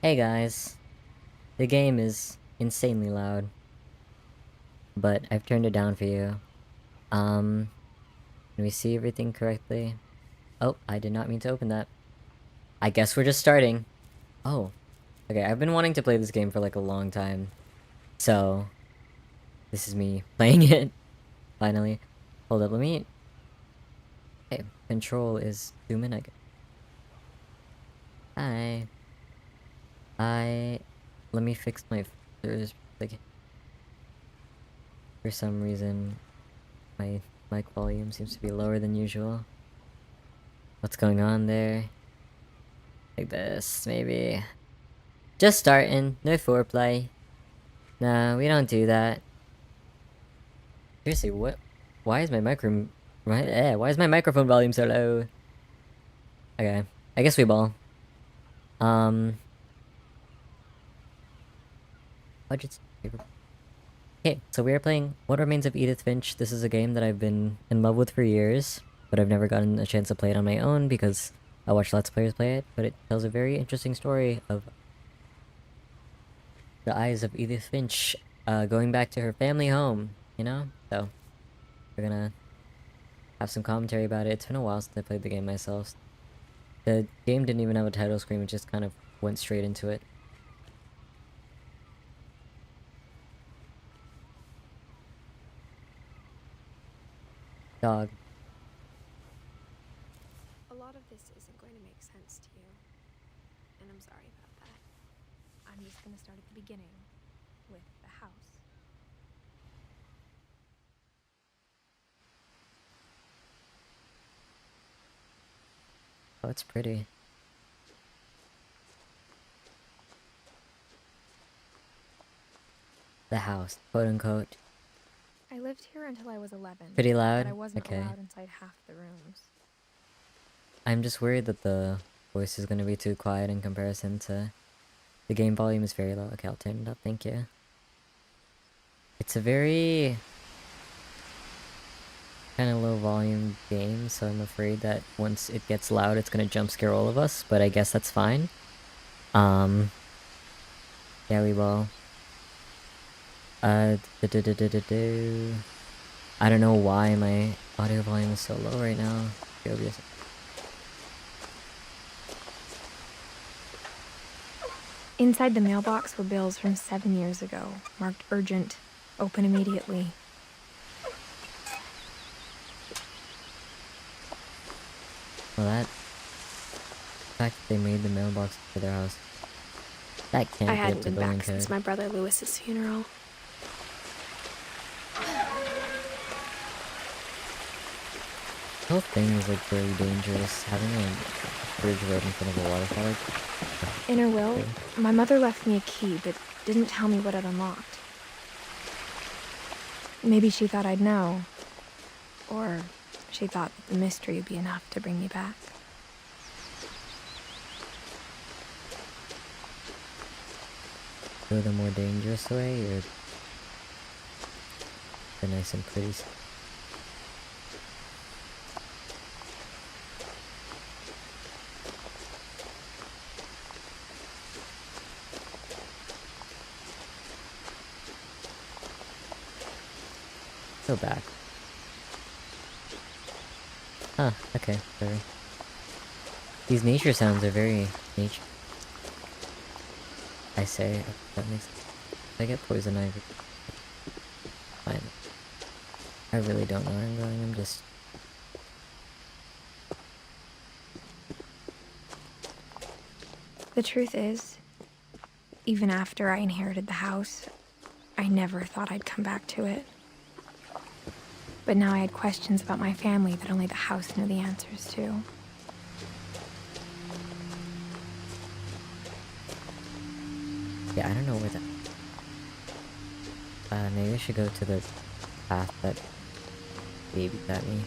Hey guys, the game is insanely loud, but I've turned it down for you. Um, can we see everything correctly? Oh, I did not mean to open that. I guess we're just starting. Oh, okay, I've been wanting to play this game for like a long time, so this is me playing it, finally. Hold up, let me... Okay, control is zoom I guess. Hi. Let me fix my filters, like, for some reason, my mic volume seems to be lower than usual. What's going on there? Like this, maybe. Just starting, no foreplay. Nah, we don't do that. Seriously, what? Why is my why is my microphone volume so low? Okay, I guess we ball. Um, budgets. Okay, so we are playing What Remains of Edith Finch. This is a game that I've been in love with for years, but I've never gotten a chance to play it on my own because I watch Let's Players play it, but it tells a very interesting story of the eyes of Edith Finch, going back to her family home, you know? So, we're gonna have some commentary about it. It's been a while since I played the game myself. The game didn't even have a title screen, it just kind of went straight into it. Dog. A lot of this isn't going to make sense to you, and I'm sorry about that. I'm just going to start at the beginning, with the house. Oh, it's pretty. The house, quote unquote. I lived here until I was 11, Pretty but loud? I wasn't Okay. allowed inside half the rooms. I'm just worried that the voice is gonna be too quiet in comparison to... The game volume is very low. Okay, I'll turn it up, thank you. It's a very... kind of low volume game, so I'm afraid that once it gets loud, it's gonna jump scare all of us, but I guess that's fine. Yeah, we will. I don't know why my audio volume is so low right now. Inside the mailbox were bills from 7 years ago, marked urgent, open immediately. Well, the fact that they made the mailbox for their house, that can't I be up hadn't to been building back since code. my brother Lewis's funeral. The whole thing is like very dangerous. Having a bridge right in front of a waterfall. In her will, my mother left me a key, but didn't tell me what it unlocked. Maybe she thought I'd know. Or she thought that the mystery would be enough to bring me back. Go the more dangerous way, or the nice and pretty. Go back. Huh, okay, sorry. These nature sounds are very nature. I say, that makes sense. If I get poison ivy. Fine. I really don't know where I'm going, I'm just... The truth is, even after I inherited the house, I never thought I'd come back to it. But now I had questions about my family that only the house knew the answers to. Yeah, I don't know where that... maybe I should go to the path that baby got me.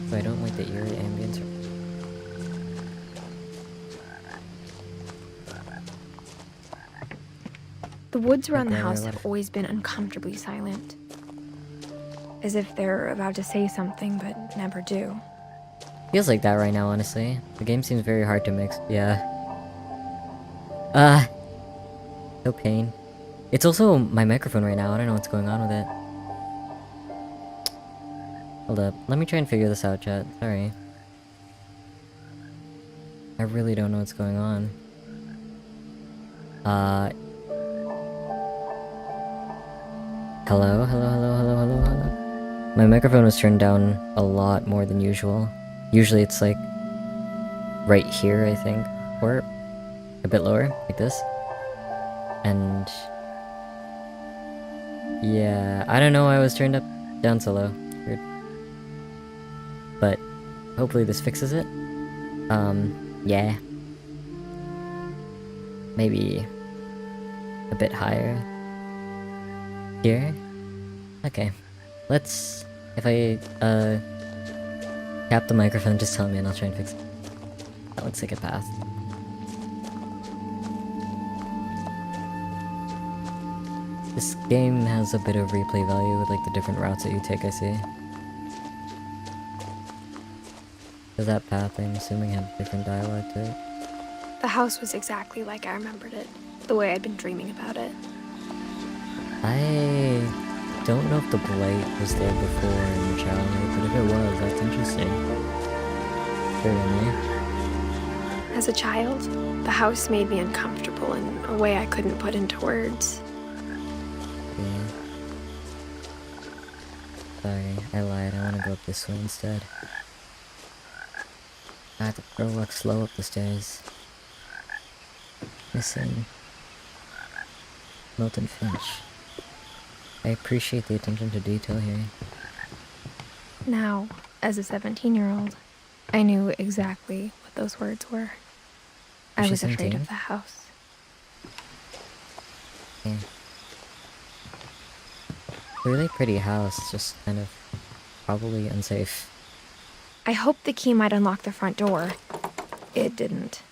So I don't like the eerie ambience. The woods around the house have always been uncomfortably silent. As if they're about to say something, but never do. Feels like that right now, honestly. The game seems very hard to mix. Yeah. No pain. It's also my microphone right now. I don't know what's going on with it. Hold up. Let me try and figure this out, chat. Sorry. I really don't know what's going on. Hello? Hello, hello, hello, hello, hello? My microphone was turned down a lot more than usual. Usually it's like right here, I think. Or a bit lower, like this. And yeah, I don't know why I was turned up down so low. Weird. But hopefully this fixes it. Yeah. Maybe a bit higher. Here? Okay. Let's... If I, tap the microphone, just tell me and I'll try and fix it. That looks like a path. This game has a bit of replay value with like the different routes that you take, I see. Does that path, I'm assuming, have different dialogue to it? The house was exactly like I remembered it, the way I'd been dreaming about it. I don't know if the blight was there before in your childhood, but if it was, that's interesting. Certainly. As a child, the house made me uncomfortable in a way I couldn't put into words. Yeah. Sorry, I lied. I want to go up this way instead. I have to walk slow up the stairs. Missing Milton Finch. I appreciate the attention to detail here. Now, as a 17-year-old, I knew exactly what those words were. I was afraid of the house. Yeah. A really pretty house, just kind of probably unsafe. I hoped the key might unlock the front door. It didn't.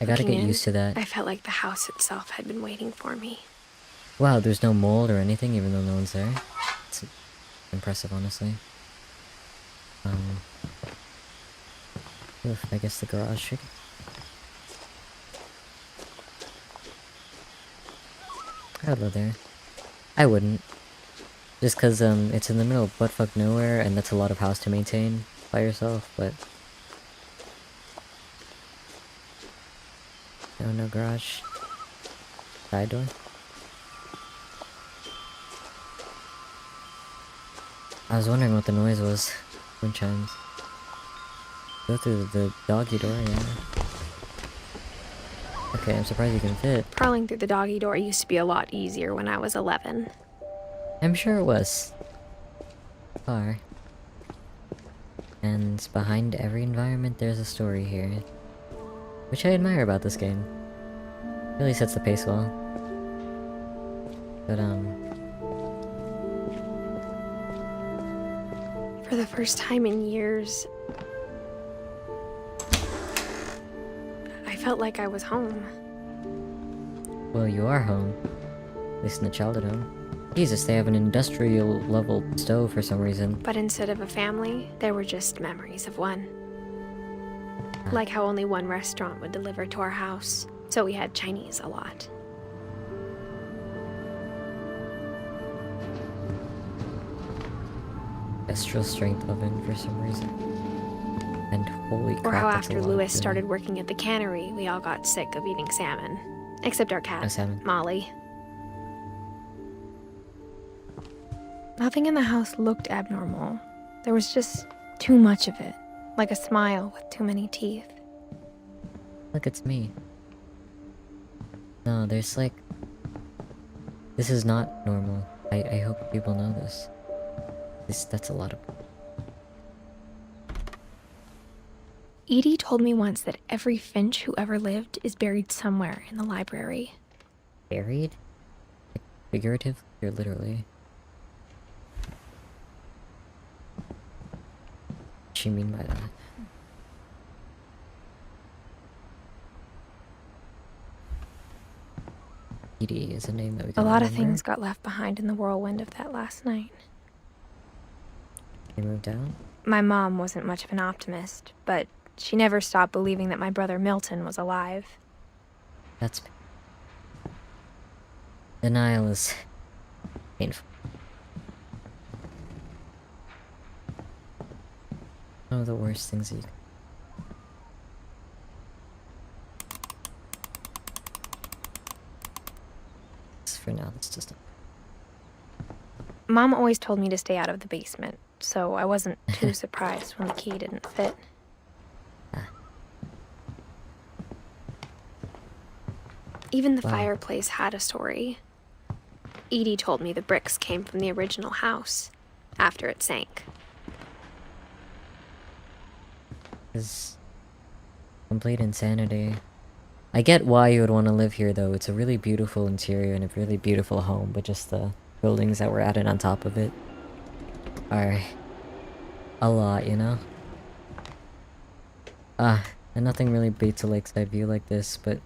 I gotta Looking get in, used to that. I felt like the house itself had been waiting for me. Wow, there's no mold or anything, even though no one's there. It's impressive, honestly. Oof, I guess the garage should... I'd live there. I wouldn't. Just cause, it's in the middle of buttfuck nowhere, and that's a lot of house to maintain by yourself, but... No garage. Side door? I was wondering what the noise was. Wind chimes. Go through the doggy door, yeah. Okay, I'm surprised you can fit. Prowling through the doggy door used to be a lot easier when I was 11. I'm sure it was. Far. And behind every environment there's a story here. Which I admire about this game. Really sets the pace well. But, For the first time in years, I felt like I was home. well, you are home. At least in the childhood home. Jesus, they have an industrial level stove for some reason. But instead of a family, there were just memories of one. Like how only one restaurant would deliver to our house, so we had Chinese a lot. Industrial strength oven for some reason. And holy crap, Or how that's a after lot Lewis of food. started working at the cannery, we all got sick of eating salmon. Except our cat, No salmon. Molly. Nothing in the house looked abnormal. There was just too much of it. Like a smile with too many teeth. Look, it's me. No, there's like... This is not normal. I hope people know this. That's a lot of... Edie told me once that every finch who ever lived is buried somewhere in the library. Buried? Like, figurative? Or literally? What do you mean by that? Edie is a name that we A can lot of remember. things got left behind in the whirlwind of that last night. They moved out? My mom wasn't much of an optimist, but she never stopped believing that my brother Milton was alive. That's... Denial is... painful. One of the worst things you can... For now, that's just... Mom always told me to stay out of the basement, so I wasn't too surprised when the key didn't fit. Even the fireplace had a story. Edie told me the bricks came from the original house, after it sank. Is... complete insanity. I get why you would want to live here, though. It's a really beautiful interior and a really beautiful home, but just the buildings that were added on top of it are a lot, you know? And nothing really beats a lakeside view like this, but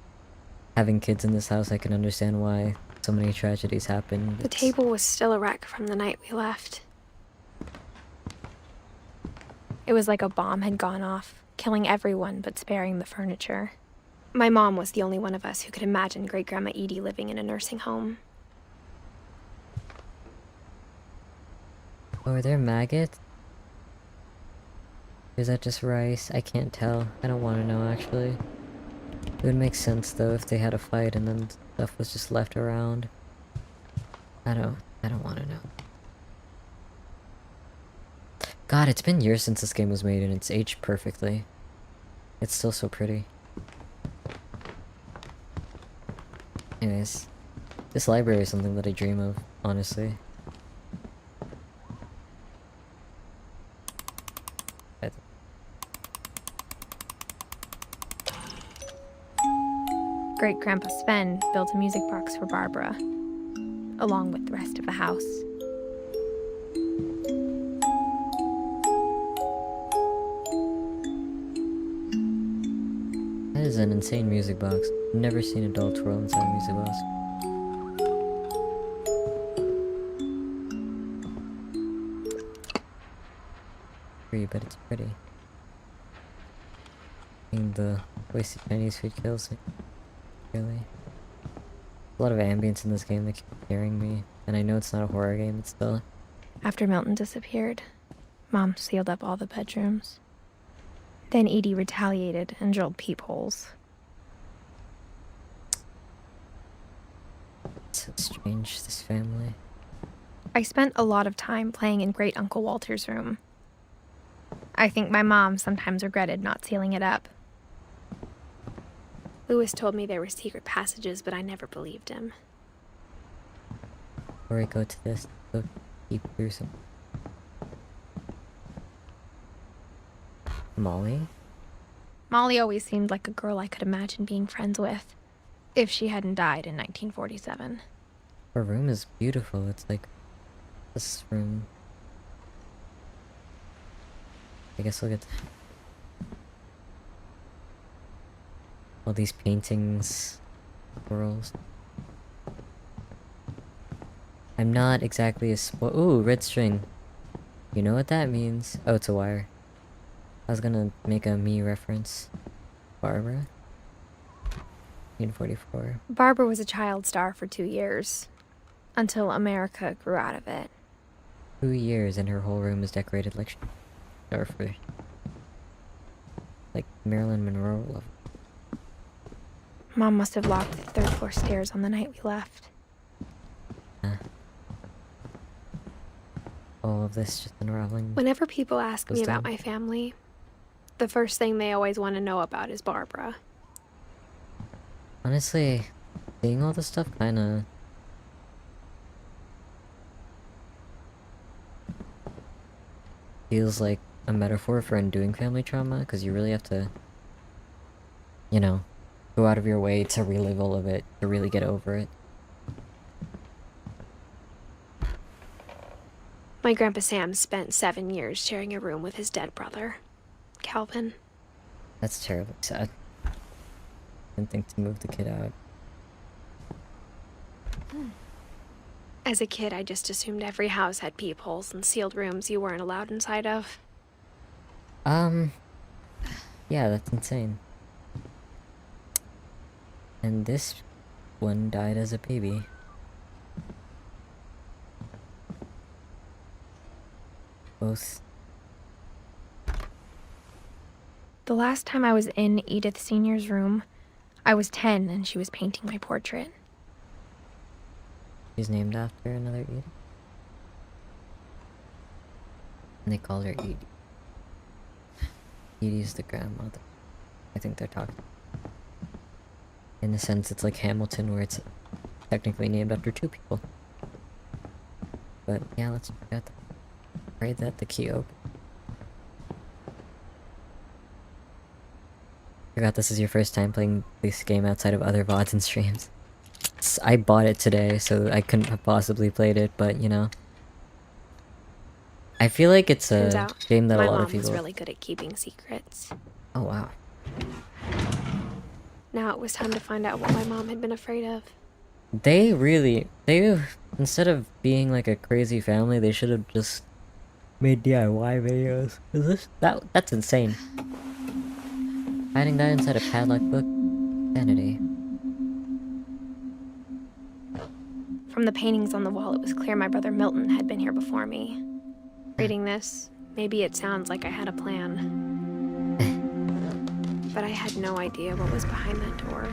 having kids in this house, I can understand why so many tragedies happen. The table was still a wreck from the night we left. It was like a bomb had gone off, killing everyone but sparing the furniture. My mom was the only one of us who could imagine Great-Grandma Edie living in a nursing home. Oh, are there maggots? Is that just rice? I can't tell. I don't want to know, actually. It would make sense, though, if they had a fight and then stuff was just left around. I don't want to know. God, it's been years since this game was made and it's aged perfectly. It's still so pretty. Anyways, this library is something that I dream of, honestly. Great-Grandpa Sven built a music box for Barbara, along with the rest of the house. That is an insane music box. I've never seen a doll twirl inside a music box. Pretty, but it's pretty. I think the wasted Chinese food kills me. Really. A lot of ambience in this game that keeps scaring me. And I know it's not a horror game, but still. After Milton disappeared, Mom sealed up all the bedrooms. Then Edie retaliated and drilled peepholes. It's so strange, this family. I spent a lot of time playing in Great Uncle Walter's room. I think my mom sometimes regretted not sealing it up. Louis told me there were secret passages, but I never believed him. Before I go to this, go deep through some... Molly? Molly always seemed like a girl I could imagine being friends with, if she hadn't died in 1947. Her room is beautiful. It's like... this room... I guess I'll get... all these paintings... swirls... I'm not exactly a ooh, red string. You know what that means? Oh, it's a wire. I was gonna make a me reference. Barbara? 1944. Barbara was a child star for 2 years, until America grew out of it. 2 years and her whole room is decorated like star for... like Marilyn Monroe level. Mom must have locked the third floor stairs on the night we left. All of this just unraveling. Whenever people ask me about down. my family, the first thing they always want to know about is Barbara. Honestly, seeing all this stuff kinda... feels like a metaphor for undoing family trauma, because you really have to, you know, go out of your way to relive all of it, to really get over it. My Grandpa Sam spent 7 years sharing a room with his dead brother, Calvin. That's terribly sad. Didn't think to move the kid out. As a kid, I just assumed every house had peepholes and sealed rooms you weren't allowed inside of. Yeah, that's insane. And this one died as a baby. Both. The last time I was in Edith Sr.'s room, I was 10 and she was painting my portrait. She's named after another Edith. And they call her Edie. Edie's the grandmother. I think they're talking. In a sense, it's like Hamilton, where it's technically named after two people. But yeah, let's forget that. Pray that the key opens. Forgot this is your first time playing this game outside of other VODs and streams. I bought it today, so I couldn't have possibly played it, but you know. I feel like it's Turns a out, game that a my lot mom of people... was really good at keeping secrets. Oh wow. Now it was time to find out what my mom had been afraid of. They instead of being like a crazy family, they should have just made DIY videos. That's insane. Hiding that inside a padlock book? Sanity. From the paintings on the wall, it was clear my brother Milton had been here before me. Reading this, maybe it sounds like I had a plan. But I had no idea what was behind that door.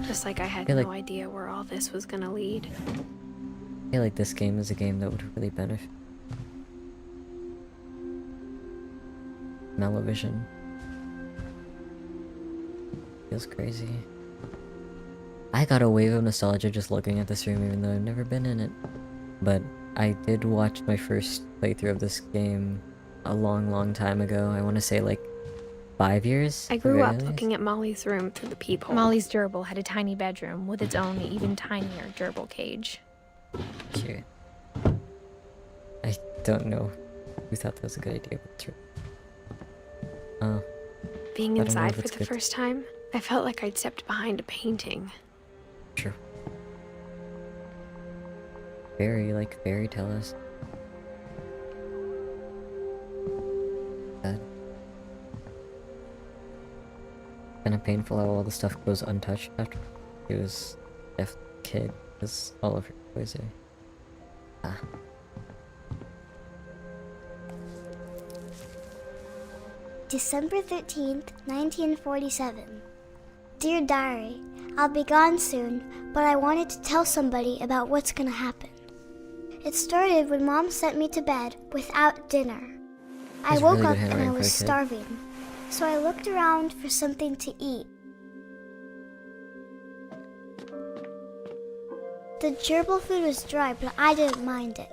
Just like I had no idea where all this was gonna lead. I feel like this game is a game that would really benefit. Smell-o-vision. Feels crazy. I got a wave of nostalgia just looking at this room, even though I've never been in it. But I did watch my first playthrough of this game a long time ago. I want to say like 5 years? I grew up looking at Molly's room through the peephole. Molly's gerbil had a tiny bedroom with its own even tinier gerbil cage. Cute. I don't know who thought that was a good idea, but it's true. Being I don't know inside if for it's the good. first time, I felt like I'd stepped behind a painting. True. Fairy, like fairy tell us. Sad. Kinda painful how all the stuff goes untouched after he was a kid, because all of her toys are... Ah. December 13th, 1947. Dear Diary, I'll be gone soon, but I wanted to tell somebody about what's gonna happen. It started when Mom sent me to bed without dinner. I woke up and I was starving, so I looked around for something to eat. The gerbil food was dry, but I didn't mind it.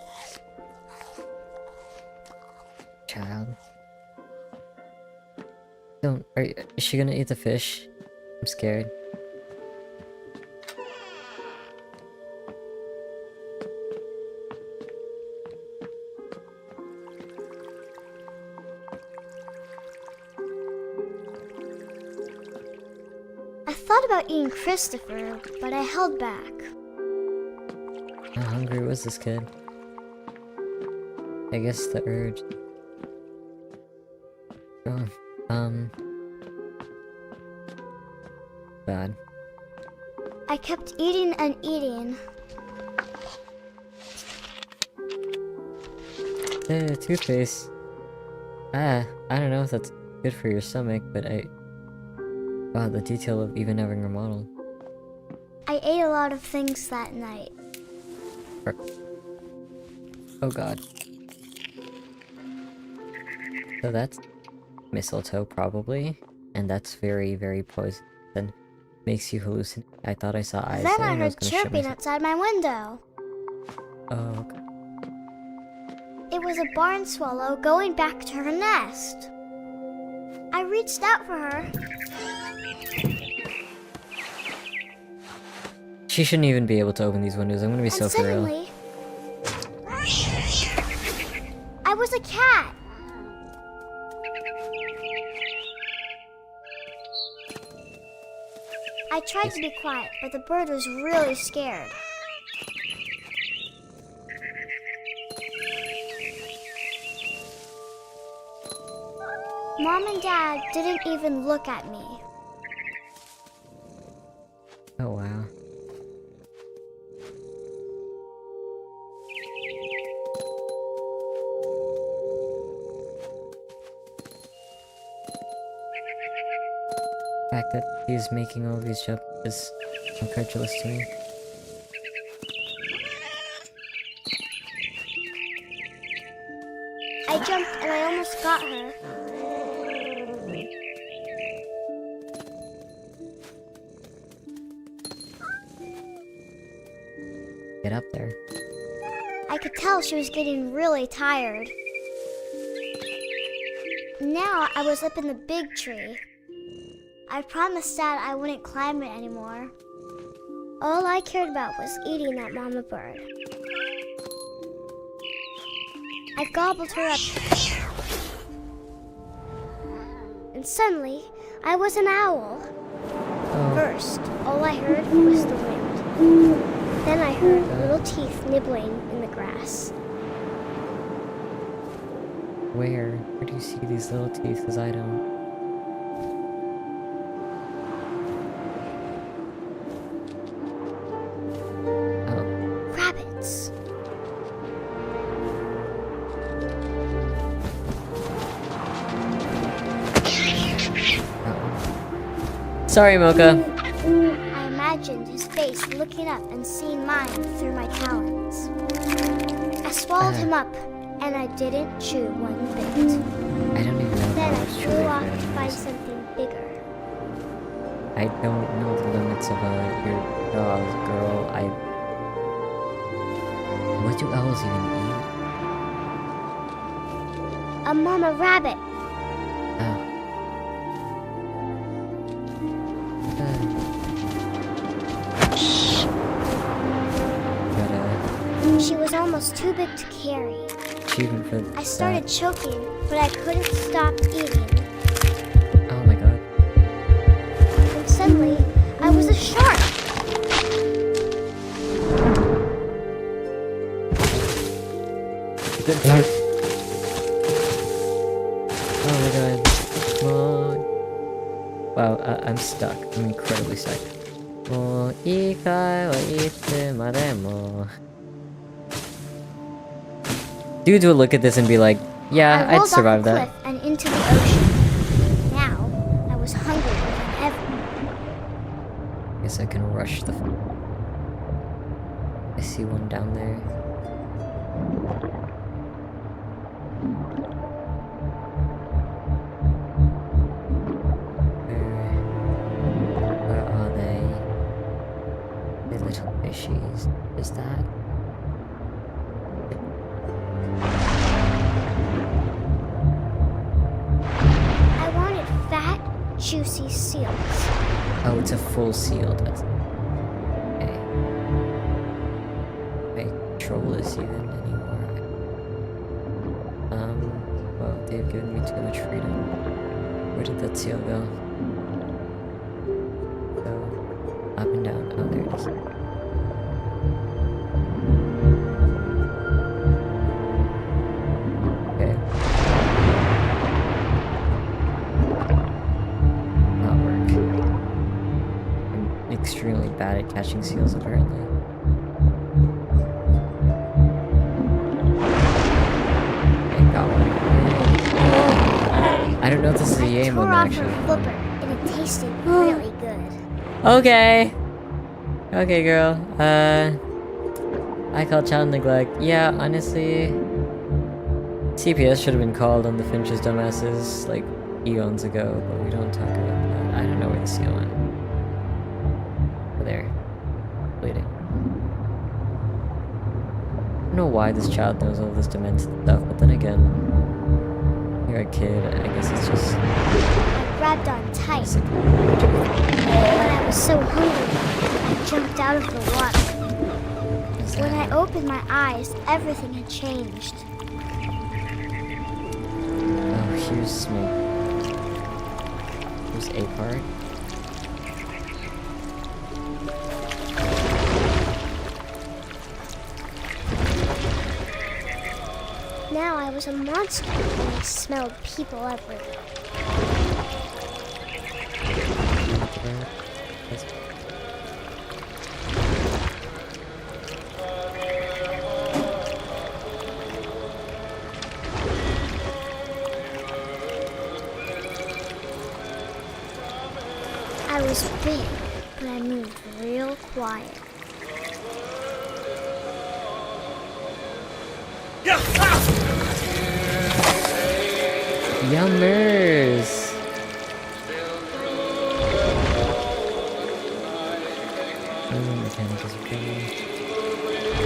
Child. Is she gonna eat the fish? I'm scared. I thought about eating Christopher, but I held back. How hungry was this kid? I guess the urge. Oh, bad. I kept eating and eating. Toothpaste. I don't know if that's good for your stomach, but wow, the detail of even having remodeled. I ate a lot of things that night. Oh god. So that's mistletoe, probably. And that's very poison. Then makes you hallucinate. I thought I saw eyes Then there I and I was heard gonna shit chirping myself. outside my window. Oh, okay. It was a barn swallow going back to her nest. I reached out for her. She shouldn't even be able to open these windows. I'm gonna be so for real. Suddenly, I was a cat. I tried to be quiet, but the bird was really scared. Mom and Dad didn't even look at me. Oh wow. The fact that he's making all these jumps is incredulous to me. I jumped and I almost got her. Get up there. I could tell she was getting really tired. Now I was up in the big tree. I promised Dad I wouldn't climb it anymore. All I cared about was eating that mama bird. I gobbled her up. And suddenly, I was an owl. Oh. First, all I heard was the wind. Then I heard little teeth nibbling in the grass. Where? Where do you see these little teeth? Because I don't. Rabbits. Sorry, Mocha. I imagined his face looking up and seeing mine through my talons. I swallowed him up, and I didn't chew one bit. I don't even know Then how I much flew sugar off there to find is. something bigger. I don't know the limits of your dog, girl. What do owls even eat? A mama rabbit. Oh. Got She was almost too big to carry. achievement for I started that. choking, but I couldn't stop eating. Oh my god. And suddenly, I was a shark. Good luck. Oh my god. Come on. Wow, I'm stuck. I'm incredibly stuck. Mo ikai wa itsumademo mo. Dudes will look at this and be like, yeah, I I'd rolled survive off the that. cliff and into the ocean. Now, I was hungrier than ever. Guess I can rush the. I see one down there. Where are they? The little fishies. Is that? I wanted fat, juicy seals. Oh, it's a full seal. That's okay. Can I control this even anymore? Well, they've given me too much freedom. Where did that seal go? Go up and down. Oh, there it is. Okay. Not work. I'm extremely bad at catching seals, apparently. Okay, got one. I don't know if this is a yay I tore moment, off actually. her flipper, and it tasted really good. Okay. Okay, girl. I call child neglect. Yeah, honestly, CPS should have been called on the Finch's dumbasses like eons ago, but we don't talk about that. I don't know where the seal went. Oh, there. Bleeding. I don't know why this child knows all this demented stuff, but then again, you're a kid. I guess it's just I grabbed on tight. basic. When I was so hungry, I jumped out of the water. Is When that- I opened my eyes, everything had changed. Oh, here's a part. now I was a monster and I smelled people everywhere. I was big, but I moved real quiet. Yummers! Mechanic is okay.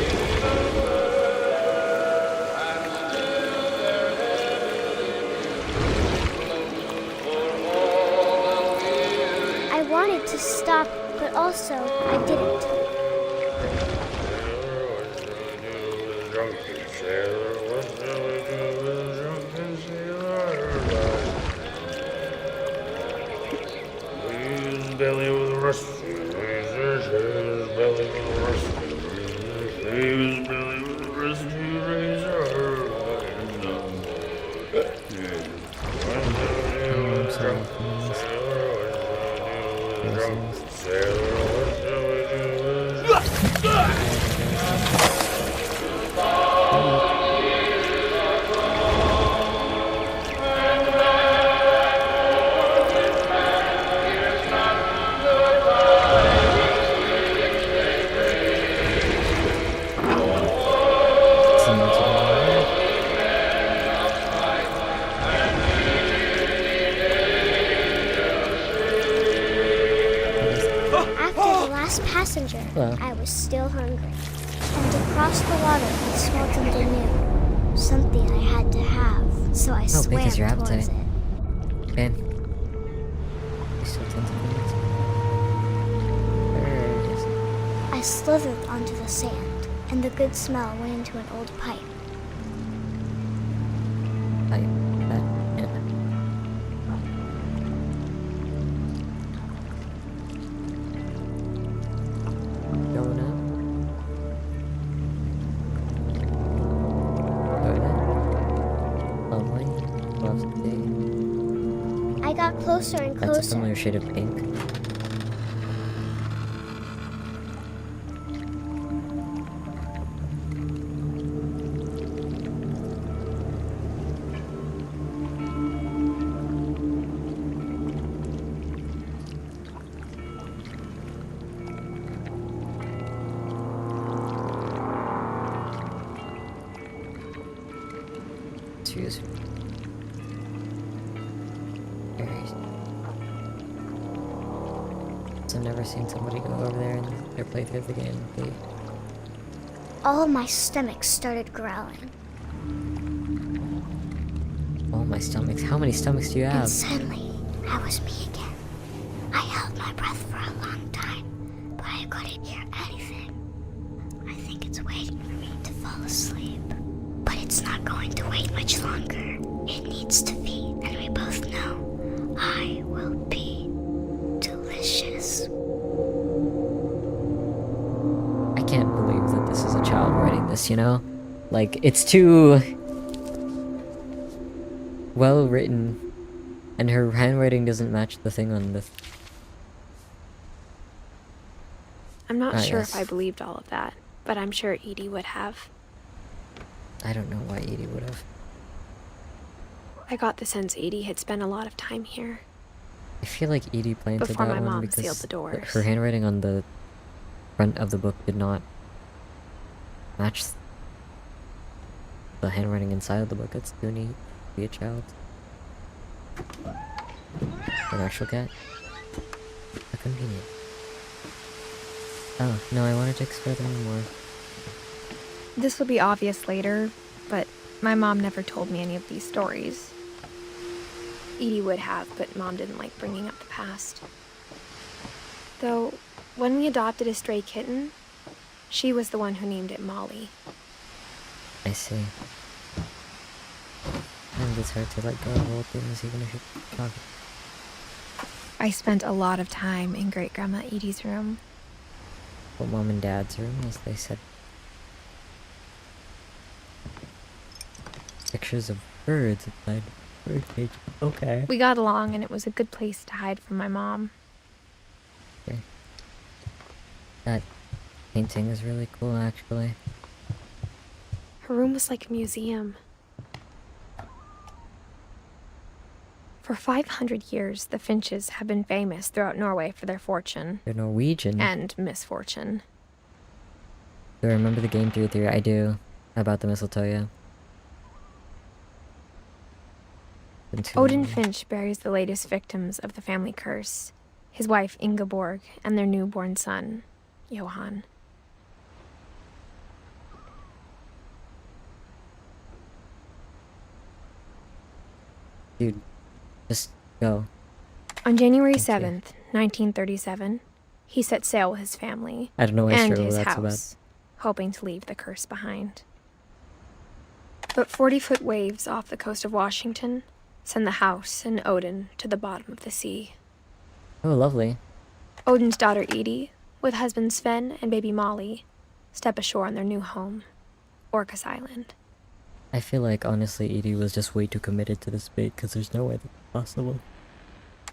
I wanted to stop, but also I didn't. Belly with a rusty razor, belly with a rusty razor, belly with a rusty razor. Passenger, Hello. I was still hungry. And across the water, I smelled something new. Something I had to have, so I swam big is your towards appetite? it. Okay. You still tend to be- There it is. I slithered onto the sand, and the good smell went into an old pipe. Pipe. That. Yeah. Donut. Lovely. Loves the day. I got closer and That's a closer. familiar shade of pink. Choose. I've never seen somebody go over there and their playthrough of the game. All my stomach started growling. Oh, my stomachs. How many stomachs do you And have? suddenly, I was me again. I held my breath for a long time, but I couldn't hear anything. I think it's waiting for me to fall asleep. But it's not going to wait much longer. It needs to feed, and we both know I will be delicious. I can't believe that this is a child writing this, you know? Like, it's too well written, and her handwriting doesn't match the thing on the... I'm not Ah, sure yes. if I believed all of that, but I'm sure Edie would have. I don't know why Edie would have. I got the sense Edie had spent a lot of time here. I feel like Edie planted Before that my one mom because sealed the doors. her handwriting on the front of the book did not match the handwriting inside of the book. It's too neat to be a child. An actual cat? How convenient. Oh, no, I wanted to explore them more. This will be obvious later, but my mom never told me any of these stories. Edie would have, but Mom didn't like bringing up the past. Though, when we adopted a stray kitten, she was the one who named it Molly. I see. And it's hard to let go of old things even if you're talking. I spent a lot of time in Great Grandma Edie's room. Well, Mom and Dad's room, as they said. Pictures of birds inside bird cage. Okay. We got along, and it was a good place to hide from my mom. Okay. That painting is really cool, actually. Her room was like a museum. For 500 years, the Finches have been famous throughout Norway for their fortune. They're Norwegian. And misfortune. Do I remember the game theory? I do. About the mistletoe, yeah. Odin Finch buries the latest victims of the family curse, his wife Ingeborg and their newborn son, Johan. Dude, just go. On January 7th, 1937, he set sail with his family I don't know why and sure his that's house, hoping to leave the curse behind. But 40-foot waves off the coast of Washington send the house and Odin to the bottom of the sea. Oh, lovely. Odin's daughter Edie, with husband Sven and baby Molly, step ashore on their new home, Orcas Island. I feel like, honestly, Edie was just way too committed to this bait, because there's no way that's possible.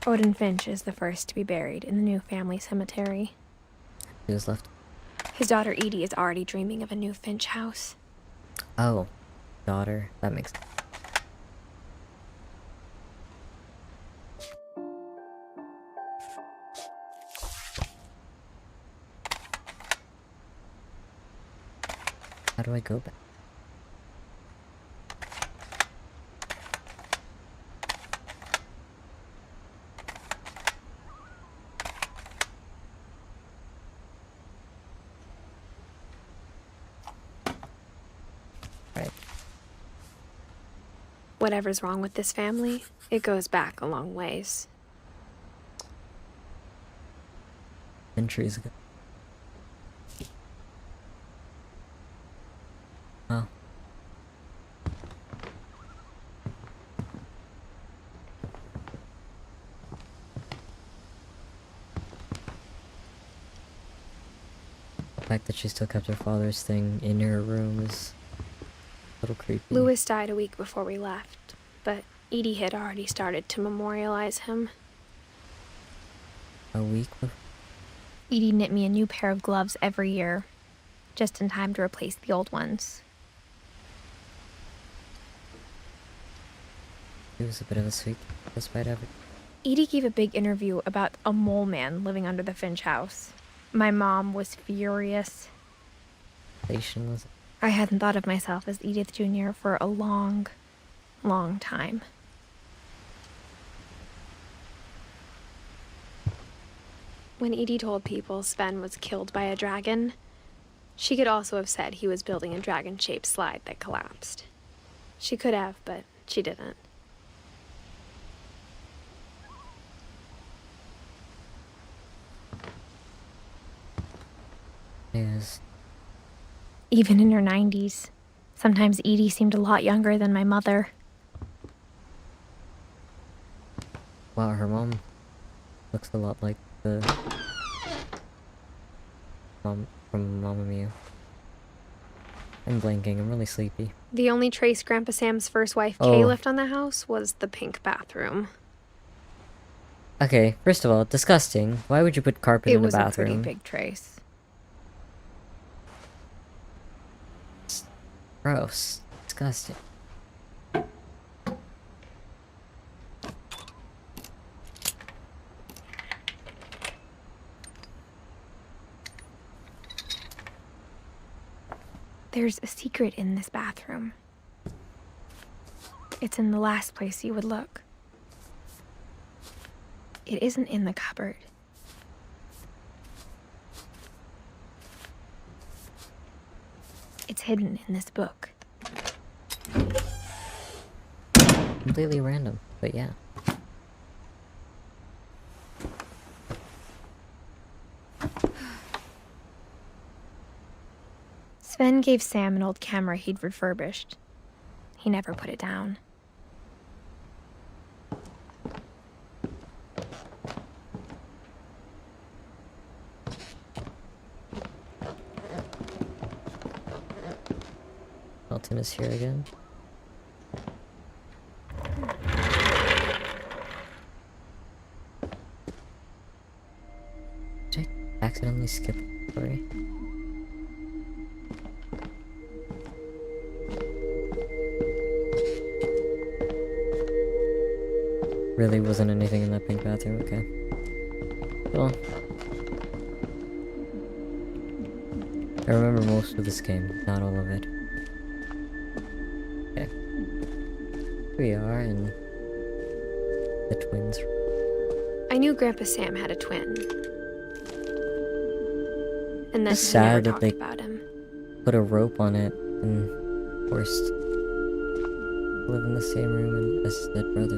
Odin Finch is the first to be buried in the new family cemetery. He just left. His daughter Edie is already dreaming of a new Finch house. Oh, daughter. That makes sense. How do I go back? Right. Whatever's wrong with this family, it goes back a long ways. Centuries ago. Oh. The fact that she still kept her father's thing in her room is a little creepy. Louis died a week before we left, but Edie had already started to memorialize him. A week before? Edie knit me a new pair of gloves every year, just in time to replace the old ones. He was a bit of a sweet despite everything. Edie gave a big interview about a mole man living under the Finch house. My mom was furious. Was I hadn't thought of myself as Edith Jr. for a long, long time. When Edie told people Sven was killed by a dragon, she could also have said he was building a dragon-shaped slide that collapsed. She could have, but she didn't. Yes. Even in her 90s, sometimes Edie seemed a lot younger than my mother. Wow, her mom looks a lot like the mom from Mamma Mia. I'm blanking, I'm really sleepy. The only trace Grandpa Sam's first wife, Kay, Oh. left on the house was the pink bathroom. Okay, first of all, disgusting. Why would you put carpet It in a was a pretty bathroom? big trace. Gross. Disgusting. There's a secret in this bathroom. It's in the last place you would look. It isn't in the cupboard. It's hidden in this book. Completely random, but yeah. Sven gave Sam an old camera he'd refurbished. He never put it down. Elton is here again. accidentally skip the story. Really wasn't anything in that pink bathroom, okay. Well, I remember most of this game, not all of it. Okay. Here we are in the twins. I knew Grandpa Sam had a twin. And then It's he sad never that talked they about him. put a rope on it and forced to live in the same room as his dead brother.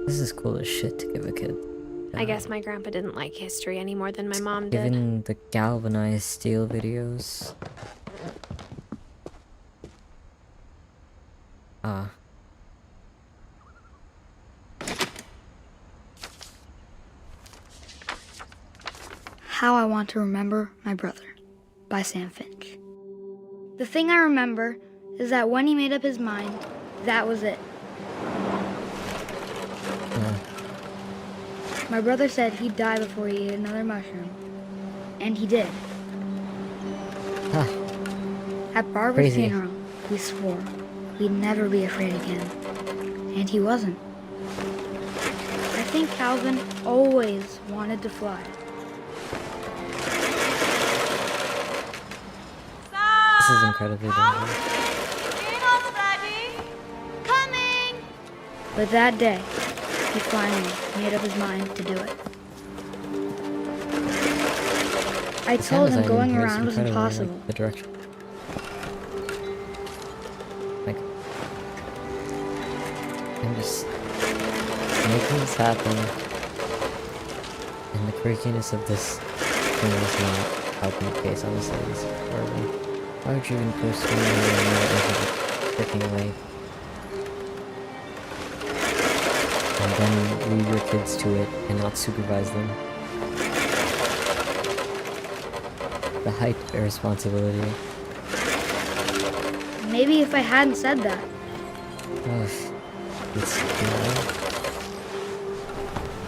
This is cool as shit to give a kid. I guess my grandpa didn't like history any more than my mom did. Even the galvanized steel videos. Ah. How I Want to Remember My Brother by Sam Finch. The thing I remember is that when he made up his mind, that was it. My brother said he'd die before he ate another mushroom. And he did. Huh. At Barbara's Crazy. funeral, we swore we'd never be afraid again. And he wasn't. I think Calvin always wanted to fly. This is incredibly dangerous. But that day, he finally made up his mind to do it. I told him going around was impossible. The direction. Like, I'm just making this happen, and the quirkiness of this thing is not helping the case. Honestly, this is horrible. Why would you even post me when you know it was freaking away? And then leave your kids to it and not supervise them. The height of irresponsibility. Maybe if I hadn't said that. Oh, it's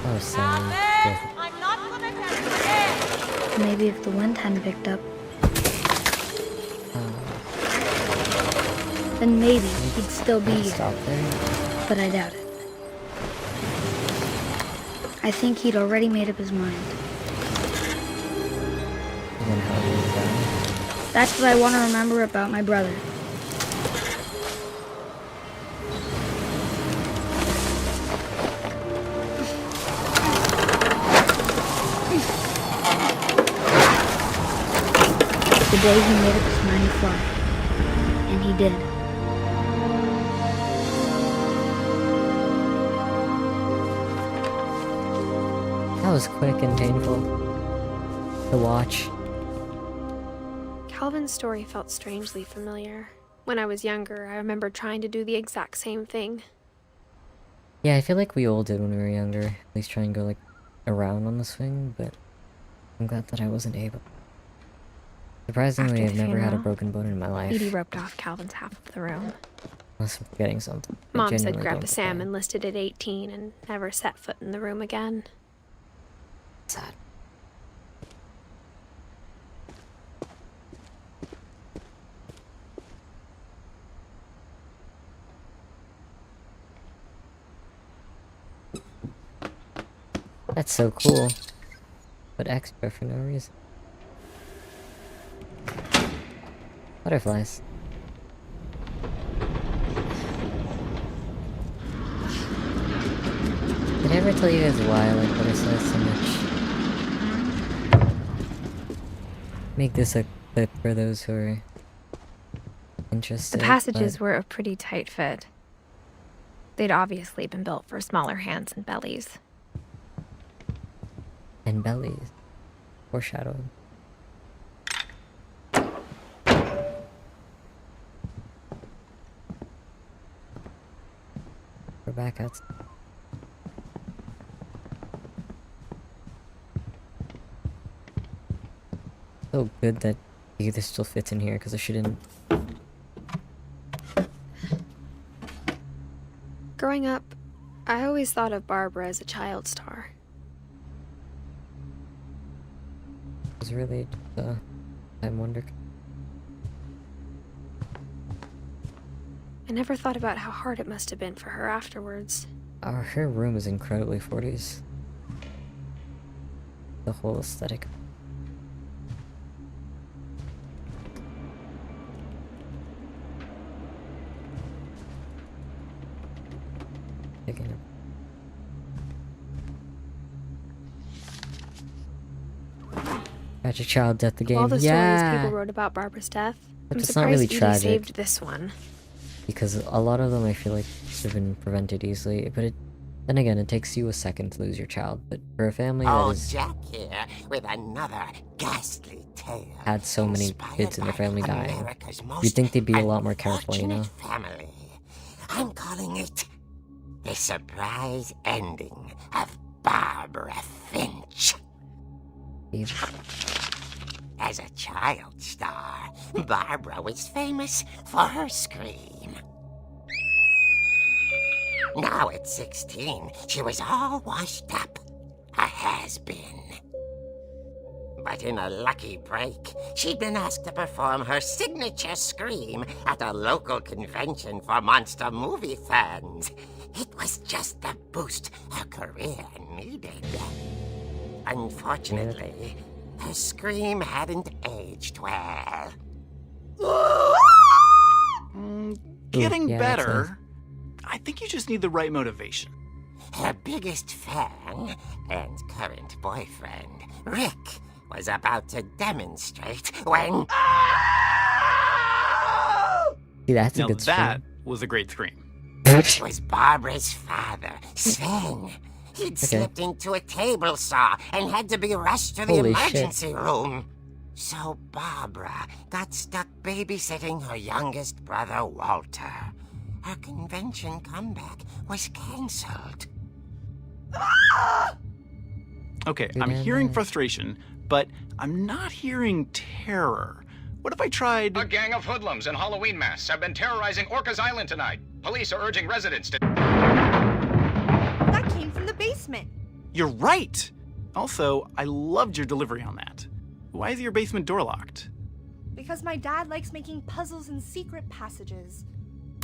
oh, Sam. Maybe if the wind hadn't picked up. Then maybe he'd still be here. Stop there. But I doubt it. I think he'd already made up his mind. And then how did he die? That's what I want to remember about my brother. The day he made up his mind to fly. And he did. That was quick and painful to watch. Calvin's story felt strangely familiar. When I was younger, I remember trying to do the exact same thing. Yeah, I feel like we all did when we were younger. At least try and go like around on the swing, but I'm glad that I wasn't able. Surprisingly, After I've the never had a funeral, broken bone in my life. Edie roped off Calvin's half of the room. Unless I'm forgetting something. I Mom said genuinely Grandpa don't Sam think enlisted at 18 and never set foot in the room again. sad. That's so cool. But extra for no reason. Butterflies. Did I ever tell you guys why I like butterflies so much? Make this a clip for those who are interested. The passages were a pretty tight fit. They'd obviously been built for smaller hands and bellies. And bellies. Foreshadowing. We're back out. So good that either still fits in here because I shouldn't. Growing up, I always thought of Barbara as a child star. was really just a time wonder. I never thought about how hard it must have been for her afterwards. Her room is incredibly 40s. The whole aesthetic. Tragic child death again. All the yeah. stories people wrote about Barbara's death, But I'm it's not surprised really Edie tragic. saved this one. Because a lot of them I feel like should have been prevented easily, but then again, it takes you a second to lose your child, but for a family that Oh, has Jack here with another ghastly tale. had so many Inspired kids in their by family dying, America's most you'd think they'd be a lot more careful, you know? unfortunate family. I'm calling it the surprise ending of Barbara Finch. As a child star, Barbara was famous for her scream. Now at 16, she was all washed up. A has-been. But in a lucky break, she'd been asked to perform her signature scream at a local convention for monster movie fans. It was just the boost her career needed. Unfortunately, her scream hadn't aged well. Getting yeah, that's better. I think you just need the right motivation. Her biggest fan and current boyfriend, Rick, was about to demonstrate when... See, that's a Now good that scream. was a great scream. It was Barbara's father, Sven. He'd slipped into a table saw and had to be rushed to the Holy shit. emergency room. So Barbara got stuck babysitting her youngest brother, Walter. Her convention comeback was cancelled. Okay, Good I'm man, hearing man. frustration, but I'm not hearing terror. What if I tried... A gang of hoodlums in Halloween masks have been terrorizing Orcas Island tonight. Police are urging residents to... That came from the basement. You're right! Also, I loved your delivery on that. Why is your basement door locked? Because my dad likes making puzzles and secret passages.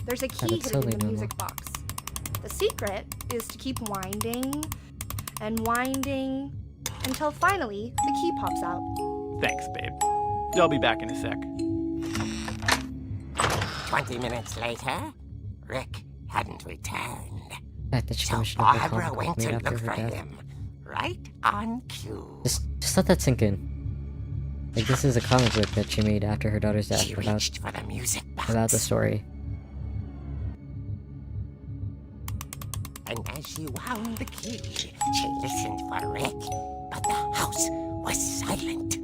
There's a key that's hidden in totally the music box. The secret is to keep winding and winding until finally the key pops out. Thanks, babe. I'll be back in a sec. 20 minutes later, Rick hadn't returned. Fact that she So commissioned a whole Barbara comic book went made to after look her for death. him, right on cue. Just let that sink in. Like, this is a comic book that she made after her daughter's death She reached for the music box. about the story. And as she wound the key, she listened for Rick, but the house was silent.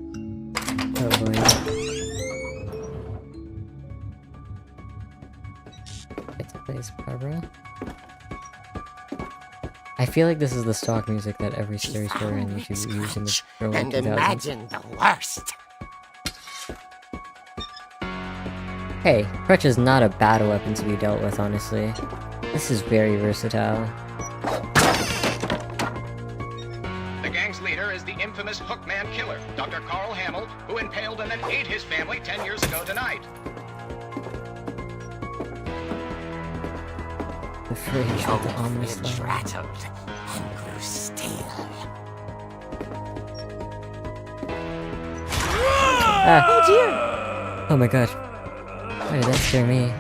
Oh boy. It's a place, Barbara. I feel like this is the stock music that every She scary story on found YouTube Rick's used in the crutch early and 2000s. imagined the worst. Hey, crutch is not a bad weapon to be dealt with, honestly. This is very versatile. The gang's leader is the infamous Hookman killer, Dr. Carl Hamill, who impaled and then ate his family 10 years ago tonight. The fridge with the The ominous fridge light. rattled and grew still. Ah! Oh dear! Oh my god. Why did that scare me?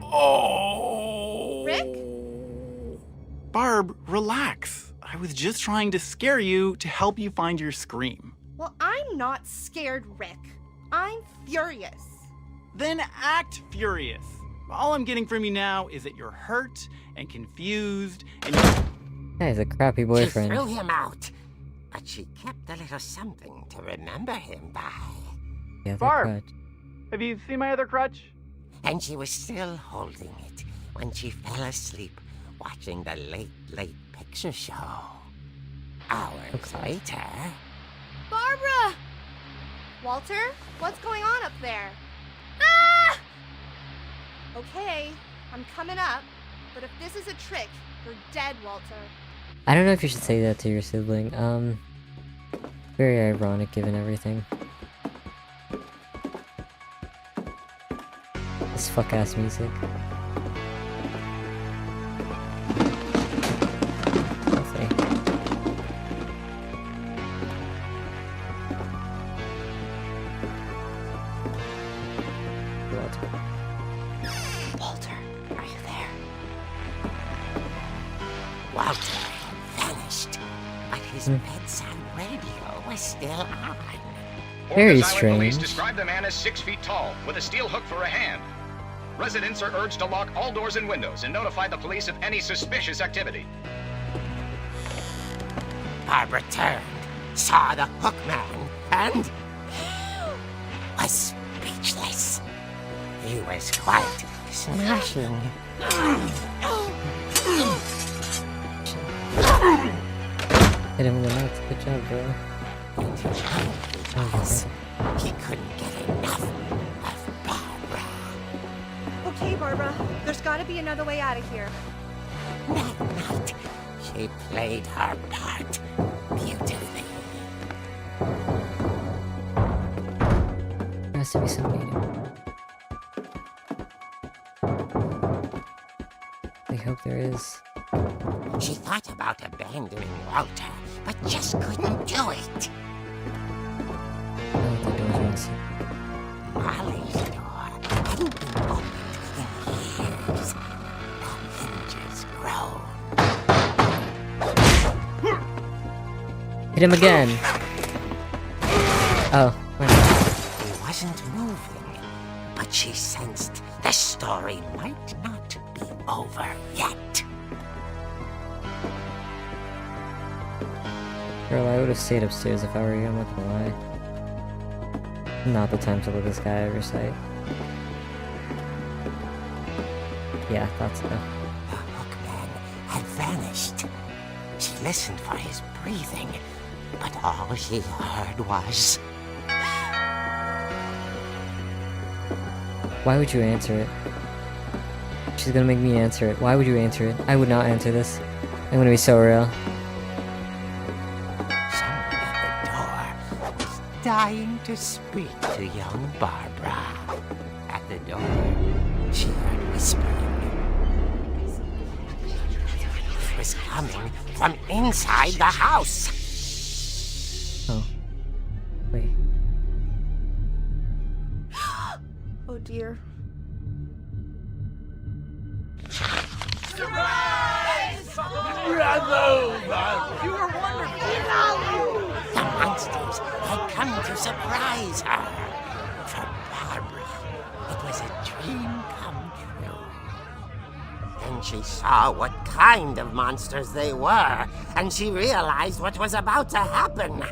Oh! Rick? Barb, relax. I was just trying to scare you to help you find your scream. Well, I'm not scared, Rick. I'm furious. Then act furious. All I'm getting from you now is that you're hurt and confused and That is a crappy She boyfriend. threw him out, but she kept a little something to remember him by. Yeah, that Barb. crutch. Have you seen my other crutch? And she was still holding it when she fell asleep watching the late picture show. Hours later... Barbara! Walter, what's going on up there? Ah! Okay, I'm coming up, but if this is a trick, you're dead, Walter. I don't know if you should say that to your sibling. Very ironic given everything. This fuck-ass music. Lovely. Walter, are you there? Walter had vanished, but his bedside radio was still on. Very Orcas Island Police strange. describe the man as 6 feet tall, with a steel hook for a hand. Residents are urged to lock all doors and windows and notify the police of any suspicious activity. Barbara turned, saw the hook man, and was speechless. He was quite smashing. Hit him in the nuts. Good job, bro. He couldn't get enough of Barbara. Okay, Barbara. There's gotta be another way out of here. That night, she played her part beautifully. There has to be somebody. I hope there is. She thought about abandoning Walter, but just couldn't do it. I don't think there was one secret. Molly's door hadn't been opened in years. The hinges groaned. Hit him again! Oh, my God. He wasn't moving, but she sensed the story might not be over yet. Girl, I would have stayed upstairs if I were you, I'm not gonna lie. Not the time to let this guy out of your sight. Yeah, I thought so. The hookman had vanished. She listened for his breathing, but all she heard was... Why would you answer it? She's gonna make me answer it. Why would you answer it? I would not answer this. I'm gonna be so real. Someone at the door was dying to speak to young Barbara. At the door, she heard whispering. It was coming from inside the house. Oh. Wait. Oh dear. The monsters had come to surprise her. For Barbara, it was a dream come true. Then she saw what kind of monsters they were, and she realized what was about to happen.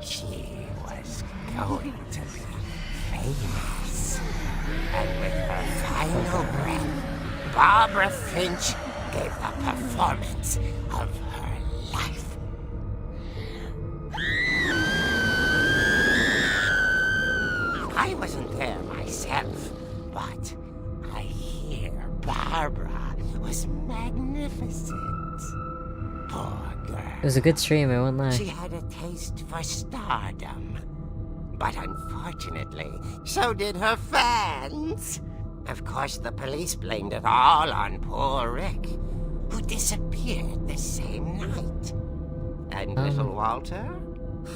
She was going to be famous. And with her final breath, Barbara Finch gave the performance of her life. I wasn't there myself, but I hear Barbara was magnificent. Poor girl. It was a good stream, I won't lie. She had a taste for stardom. But unfortunately, so did her fans. Of course, the police blamed it all on poor Rick, who disappeared the same night. And little Walter?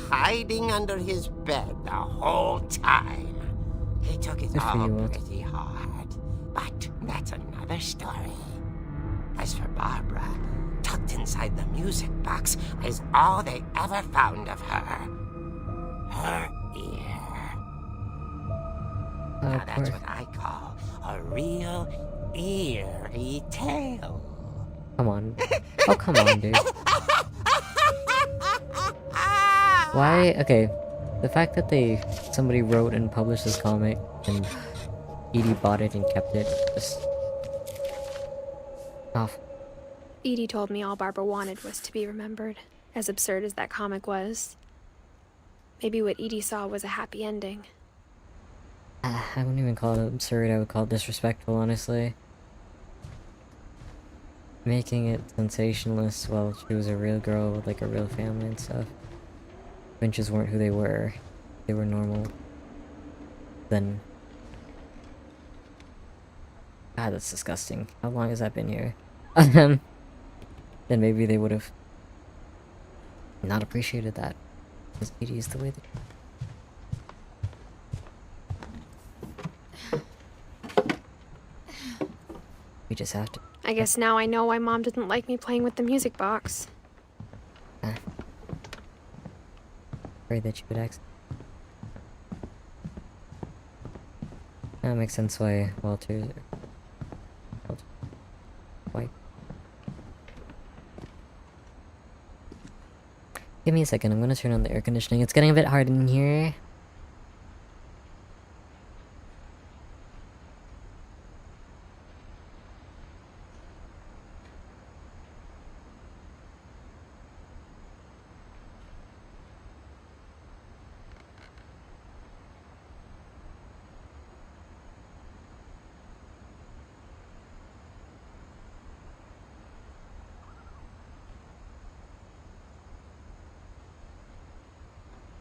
Hiding under his bed the whole time. He took it Good for all you, Walt. pretty hard. But that's another story. As for Barbara, tucked inside the music box is all they ever found of her. Her ear. Now that's what I call a real eerie tale. Come on. Oh, come on, dude. Why? Okay. The fact that somebody wrote and published this comic and Edie bought it and kept it, just... off. Edie told me all Barbara wanted was to be remembered, as absurd as that comic was. Maybe what Edie saw was a happy ending. I wouldn't even call it absurd, I would call it disrespectful, honestly. Making it sensationalist while she was a real girl with like a real family and stuff. finches weren't who they were normal, then... God, that's disgusting. How long has that been here? Then maybe they would have not appreciated that. Because Edie is the way they... We just have to... I guess now I know why Mom didn't like me playing with the music box. Afraid that you would accident. That makes sense why Walter... Why? Give me a second, I'm gonna turn on the air conditioning. It's getting a bit hard in here.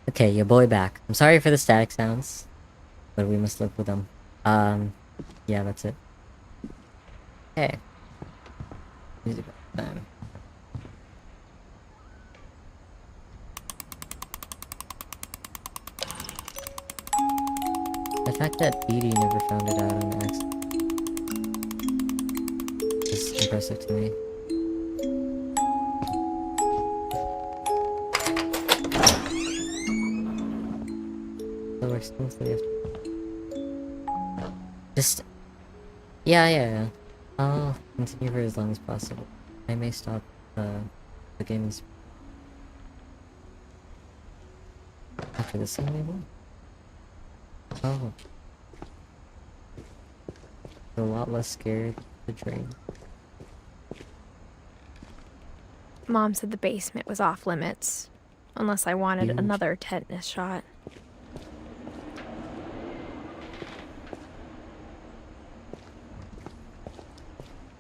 Okay, your boy back. I'm sorry for the static sounds, but we must live with them. Yeah, that's it. Hey. Music time. The fact that Edie never found it out on accident is impressive to me. That works smoothly after. Just... Yeah. I'll continue for as long as possible. I may stop the games after this scene, maybe? Oh. A lot less scared to drain. Mom said the basement was off limits, unless I wanted Huge. another tetanus shot.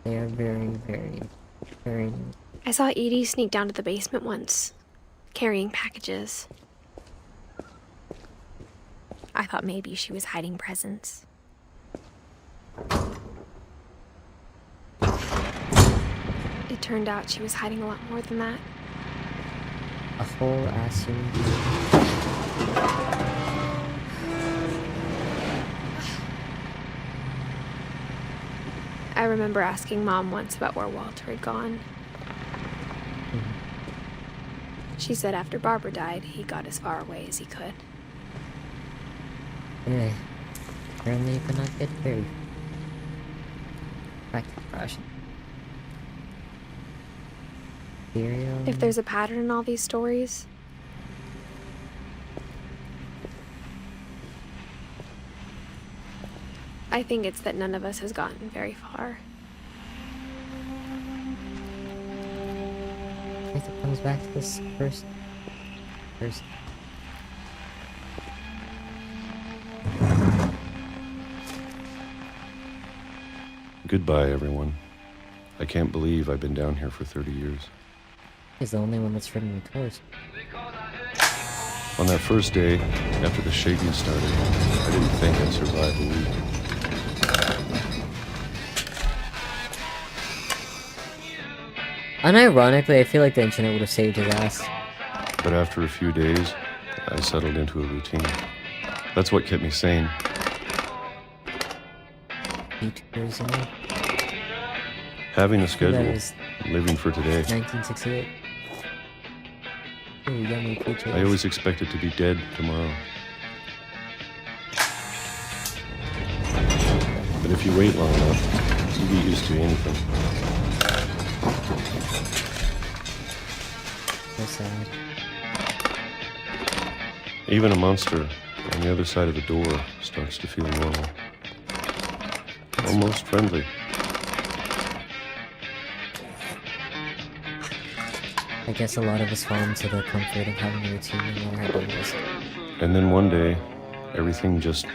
They are very... I saw Edie sneak down to the basement once, carrying packages. I thought maybe she was hiding presents. It turned out she was hiding a lot more than that. A whole ass human being. I remember asking Mom once about where Walter had gone. She said after Barbara died, he got as far away as he could. Yeah. Apparently you cannot get very... Back to crashing. If there's a pattern in all these stories, I think it's that none of us has gotten very far. I think it comes back to this first. Goodbye, everyone. I can't believe I've been down here for 30 years. He's the only one that's ridden the tours. On that first day, after the shaking started, I didn't think I'd survive a week. Unironically, I feel like the internet would have saved his ass. But after a few days, I settled into a routine. That's what kept me sane. Vtubers, you know? Having a That schedule, was living for today. 1968. Ooh, yummy creatures. I always expected to be dead tomorrow. But if you wait long enough, you get used to anything. So sad. Even a monster on the other side of the door starts to feel normal. Almost friendly. I guess a lot of us fall into the comfort of having a routine and never having this. And then one day, everything just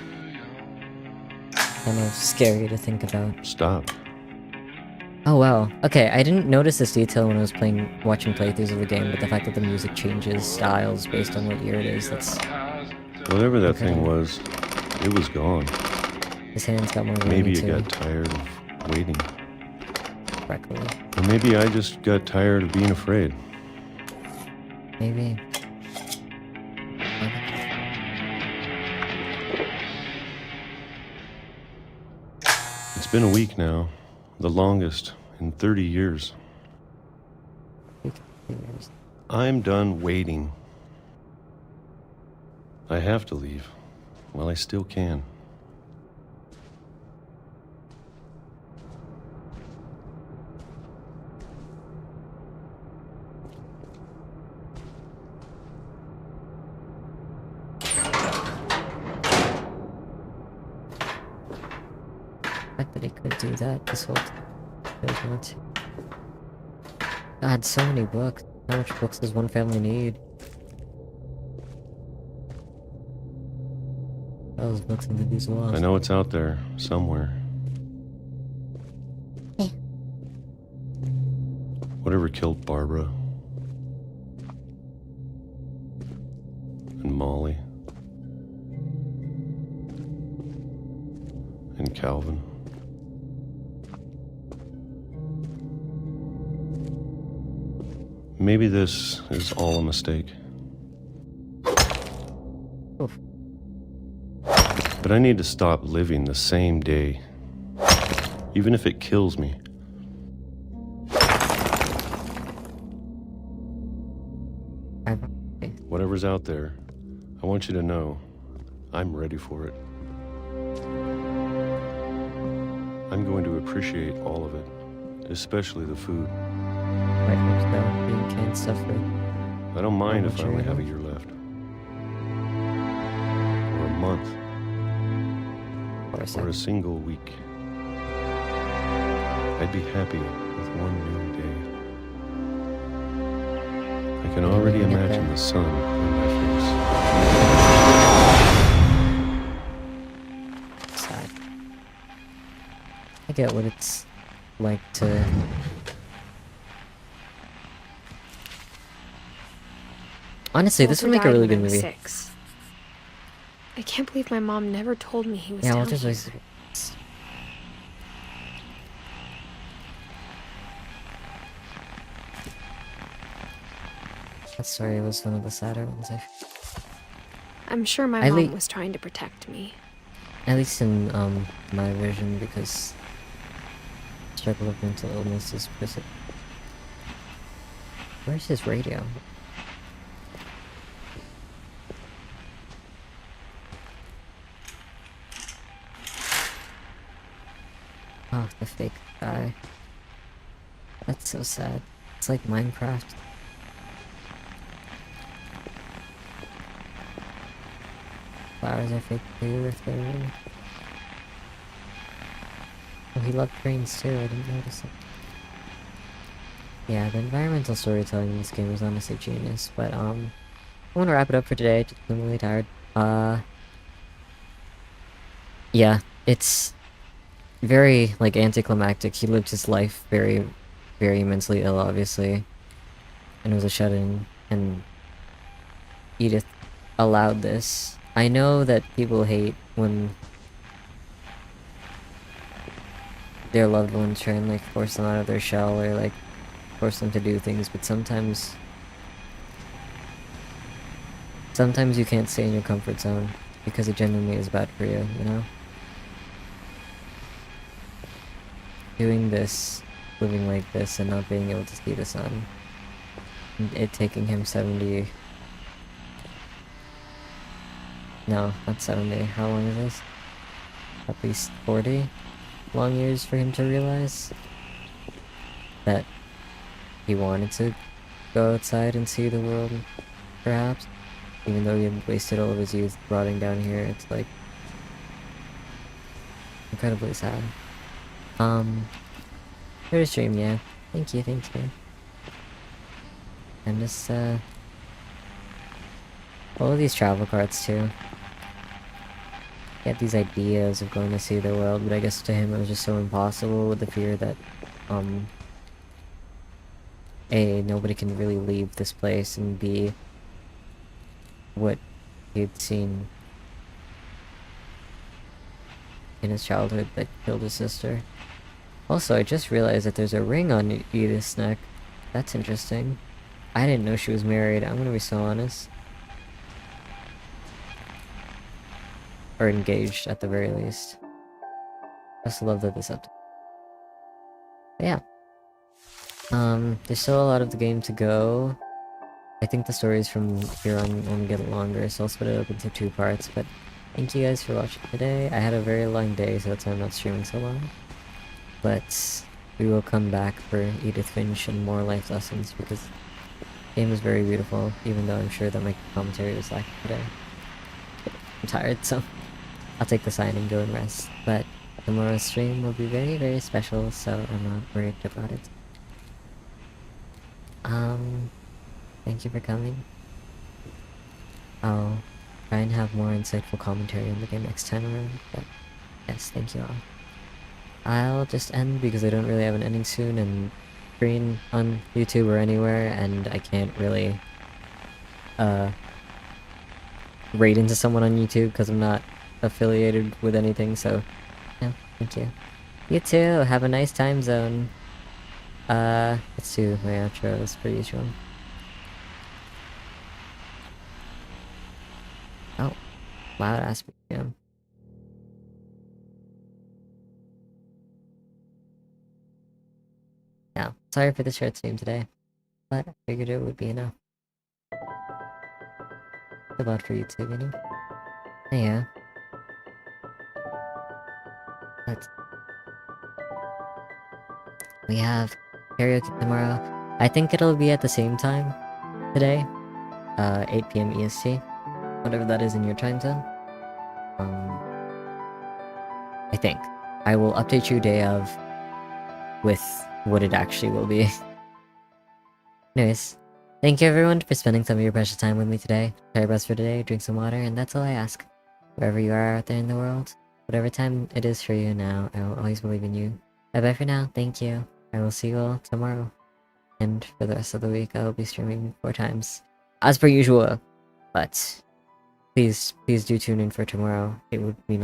Kind of scary to think about. stopped. Oh wow. Okay, I didn't notice this detail when I was watching playthroughs of the game, but the fact that the music changes styles based on what year it is, that's... Whatever that incredible. thing was, it was gone. His hands got more Maybe veiny it too. got tired of waiting. Correctly. Or maybe I just got tired of being afraid. Maybe. It's been a week now, the longest in 30 years. I'm done waiting. I have to leave while I still can. The fact that he could do that this whole time. God, so many books. How much books does one family need? All those books into these walls. I know it's out there, somewhere. Whatever killed Barbara. And Molly. And Calvin. Maybe this is all a mistake. Oof. But I need to stop living the same day. Even if it kills me. Whatever's out there, I want you to know I'm ready for it. I'm going to appreciate all of it, especially the food. Right from now, being canned stuff for... I don't mind if I only have a year left. Or a month. Or a single week. I'd be happy with one new day. I can already imagine the sun on my face. Sad. I get what it's like to... Honestly, this would make a really good movie. 6. I can't believe my mom never told me he was Yeah, down Walter's here. voice. That story was one of the sadder ones. I'm sure my mom was trying to protect me. At least in my version, because struggle of mental illness is present. Where's his radio? Oh, the fake guy. That's so sad. It's like Minecraft. Flowers are fake too, if they're really... Oh, he loved trains too, I didn't notice it. Yeah, the environmental storytelling in this game is honestly genius, but I want to wrap it up for today, I'm really tired. Yeah, it's very, like, anticlimactic. He lived his life very, very mentally ill, obviously, and was a shut-in, and Edith allowed this. I know that people hate when their loved ones try and, like, force them out of their shell, or, like, force them to do things, but sometimes you can't stay in your comfort zone, because it genuinely is bad for you, you know? Doing this, living like this, and not being able to see the sun, and it taking him 70... No, not 70, how long is this? At least 40 long years for him to realize that he wanted to go outside and see the world, perhaps, even though he had wasted all of his youth rotting down here. It's like incredibly sad. For the stream, yeah. Thank you. And just all of these travel carts too. He had these ideas of going to see the world, but I guess to him it was just so impossible with the fear that A, nobody can really leave this place, and B, what he'd seen in his childhood that killed his sister. Also, I just realized that there's a ring on Edith's neck. That's interesting. I didn't know she was married, I'm gonna be so honest. Or engaged, at the very least. Just love that this update. But yeah. There's still a lot of the game to go. I think the stories from here on only get longer, so I'll split it up into 2 parts, but thank you guys for watching today. I had a very long day, so that's why I'm not streaming so long. But we will come back for Edith Finch and more life lessons, because the game is very beautiful, even though I'm sure that my commentary was lacking today. I'm tired, so I'll take the sign and go and rest. But tomorrow's stream will be very, very special, so I'm not worried about it. Thank you for coming. I'll try and have more insightful commentary on the game next time around, but yes, thank you all. I'll just end because I don't really have an ending soon and screen on YouTube or anywhere, and I can't really raid into someone on YouTube because I'm not affiliated with anything, so yeah, thank you. You too, have a nice time zone. Let's do my outro as per usual. Oh, loud ass BGM. Yeah, sorry for the short stream today, but I figured it would be enough. It's a lot for YouTube, you know? Yeah. But we have karaoke tomorrow. I think it'll be at the same time today. 8 PM EST. Whatever that is in your time zone. I think. I will update you day of with what it actually will be. Anyways, thank you everyone for spending some of your precious time with me today. Try your best for today, drink some water, and that's all I ask. Wherever you are out there in the world, whatever time it is for you now, I will always believe in you. Bye bye for now, thank you. I will see you all tomorrow. And for the rest of the week, I will be streaming 4 times. As per usual. But please do tune in for tomorrow. It would mean